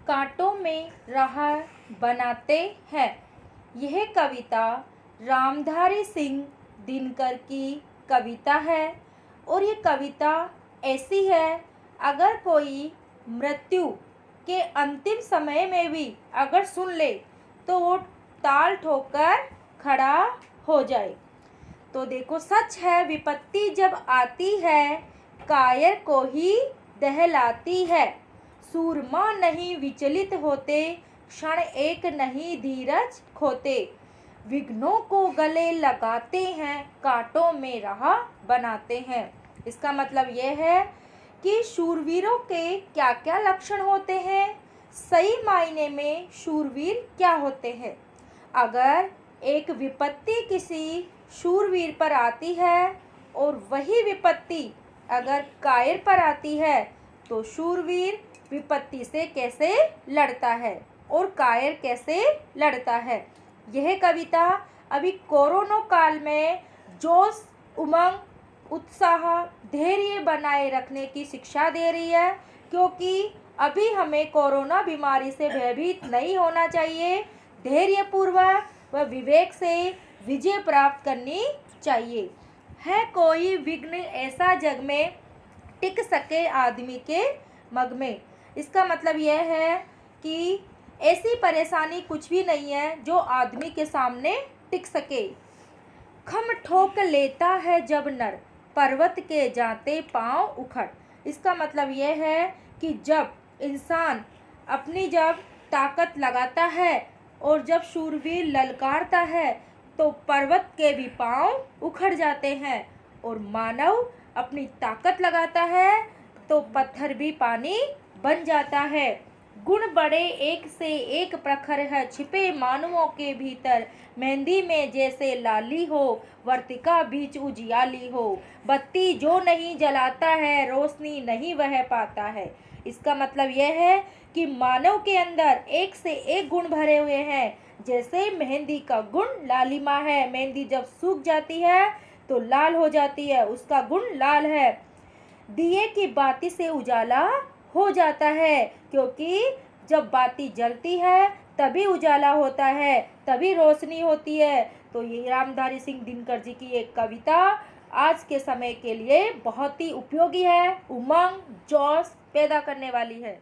कांटों में राह बनाते हैं। यह कविता रामधारी सिंह दिनकर की कविता है और ये कविता ऐसी है, अगर कोई मृत्यु के अंतिम समय में भी अगर सुन ले तो वो ताल ठोकर खड़ा हो जाए। तो देखो, सच है विपत्ति जब आती है, कायर को ही दहलाती है। सूरमा नहीं विचलित होते, क्षण एक नहीं धीरज खोते। विघ्नों को गले लगाते हैं, कांटों में राह बनाते हैं। इसका मतलब यह है कि शूरवीरों के क्या क्या लक्षण होते हैं, सही मायने में शूरवीर क्या होते हैं। अगर एक विपत्ति किसी शूरवीर पर आती है और वही विपत्ति अगर कायर पर आती है तो शूरवीर विपत्ति से कैसे लड़ता है और कायर कैसे लड़ता है। यह कविता अभी कोरोना काल में जोश, उमंग, उत्साह, धैर्य बनाए रखने की शिक्षा दे रही है, क्योंकि अभी हमें कोरोना बीमारी से भयभीत नहीं होना चाहिए। धैर्यपूर्वक व विवेक से विजय प्राप्त करनी चाहिए। है कोई विघ्न ऐसा जग में, टिक सके आदमी के मग में। इसका मतलब यह है कि ऐसी परेशानी कुछ भी नहीं है जो आदमी के सामने टिक सके। खम ठोक लेता है जब नर, पर्वत के जाते पांव उखड़। इसका मतलब यह है कि जब इंसान अपनी जब ताकत लगाता है और जब शूरवीर ललकारता है तो पर्वत के भी पांव उखड़ जाते हैं, और मानव अपनी ताकत लगाता है तो पत्थर भी पानी बन जाता है। गुण बड़े एक से एक प्रखर है, छिपे मानवों के भीतर। मेहंदी में जैसे लाली हो, वर्तिका बीच उजियाली हो। बत्ती जो नहीं जलाता है, रोशनी नहीं वह पाता है। इसका मतलब यह है कि मानव के अंदर एक से एक गुण भरे हुए हैं। जैसे मेहंदी का गुण लालिमा है, मेहंदी जब सूख जाती है तो लाल हो जाती है, उसका गुण लाल है। दिए की बाती से उजाला हो जाता है, क्योंकि जब बाती जलती है तभी उजाला होता है, तभी रोशनी होती है। तो ये रामधारी सिंह दिनकर जी की एक कविता आज के समय के लिए बहुत ही उपयोगी है, उमंग जोश पैदा करने वाली है।